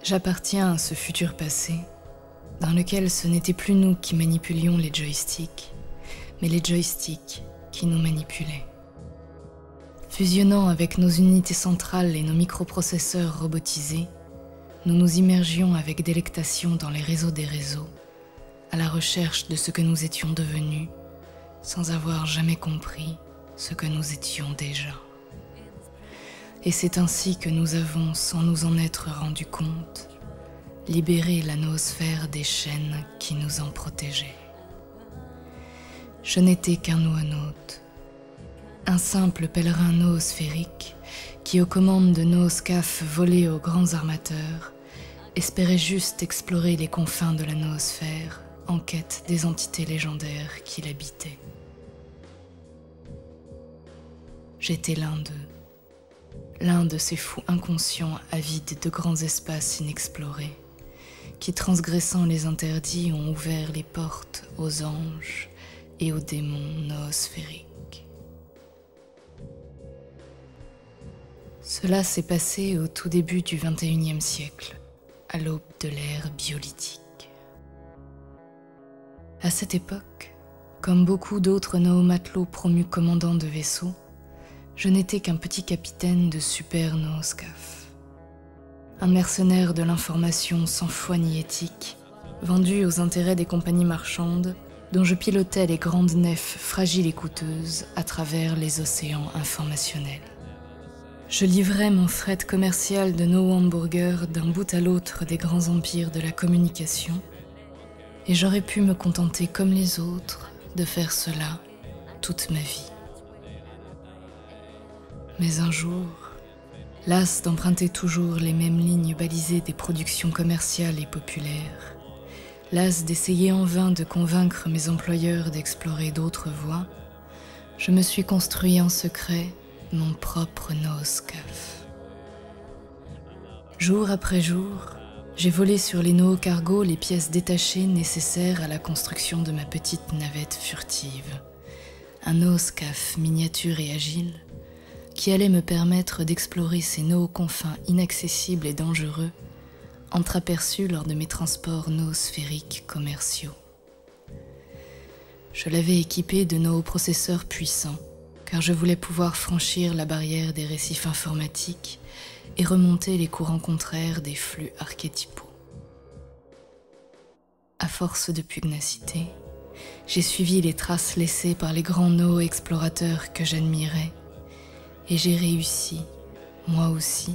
J'appartiens à ce futur passé, dans lequel ce n'était plus nous qui manipulions les joysticks, mais les joysticks qui nous manipulaient. Fusionnant avec nos unités centrales et nos microprocesseurs robotisés, nous nous immergions avec délectation dans les réseaux des réseaux, à la recherche de ce que nous étions devenus, sans avoir jamais compris ce que nous étions déjà. Et c'est ainsi que nous avons, sans nous en être rendus compte, libéré la noosphère des chaînes qui nous en protégeaient. Je n'étais qu'un noanaute, un simple pèlerin noosphérique qui, aux commandes de nooscaf volés aux grands armateurs, espérait juste explorer les confins de la noosphère en quête des entités légendaires qui l'habitaient. J'étais l'un de ces fous inconscients avides de grands espaces inexplorés, qui, transgressant les interdits, ont ouvert les portes aux anges et aux démons noosphériques. Cela s'est passé au tout début du XXIe siècle, à l'aube de l'ère biolithique. À cette époque, comme beaucoup d'autres noomatelots promus commandants de vaisseaux, je n'étais qu'un petit capitaine de super nooscaf. Un mercenaire de l'information sans foi ni éthique, vendu aux intérêts des compagnies marchandes, dont je pilotais les grandes nefs fragiles et coûteuses à travers les océans informationnels. Je livrais mon fret commercial de no-hamburger d'un bout à l'autre des grands empires de la communication, et j'aurais pu me contenter comme les autres de faire cela toute ma vie. Mais un jour, las d'emprunter toujours les mêmes lignes balisées des productions commerciales et populaires, las d'essayer en vain de convaincre mes employeurs d'explorer d'autres voies, je me suis construit en secret mon propre nooscaf. Jour après jour, j'ai volé sur les noocargos les pièces détachées nécessaires à la construction de ma petite navette furtive, un nooscaf miniature et agile, qui allait me permettre d'explorer ces nooconfins inaccessibles et dangereux, entreaperçus lors de mes transports noosphériques commerciaux. Je l'avais équipé de nooprocesseurs puissants, car je voulais pouvoir franchir la barrière des récifs informatiques et remonter les courants contraires des flux archétypaux. À force de pugnacité, j'ai suivi les traces laissées par les grands no-explorateurs que j'admirais, et j'ai réussi, moi aussi,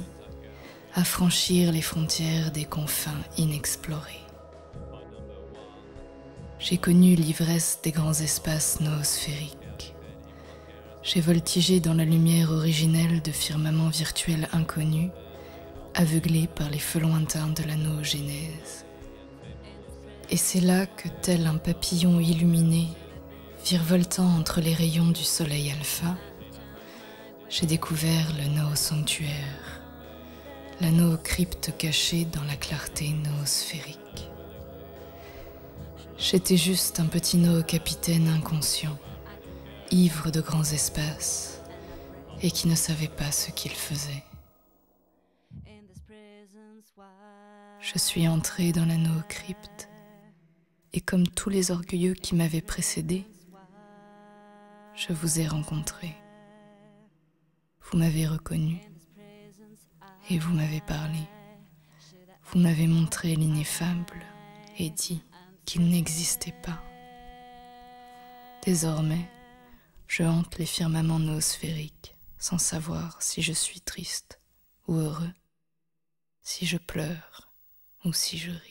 à franchir les frontières des confins inexplorés. J'ai connu l'ivresse des grands espaces noosphériques. J'ai voltigé dans la lumière originelle de firmaments virtuels inconnus, aveuglés par les feux lointains de la noogénèse. Et c'est là que, tel un papillon illuminé, virevoltant entre les rayons du soleil alpha, j'ai découvert le noosanctuaire, la noocrypte cachée dans la clarté noosphérique. J'étais juste un petit noocapitaine inconscient, ivre de grands espaces, et qui ne savait pas ce qu'il faisait. Je suis entré dans la noocrypte, et comme tous les orgueilleux qui m'avaient précédé, je vous ai rencontré. Vous m'avez reconnu et vous m'avez parlé. Vous m'avez montré l'ineffable et dit qu'il n'existait pas. Désormais, je hante les firmaments noosphériques sans savoir si je suis triste ou heureux, si je pleure ou si je ris.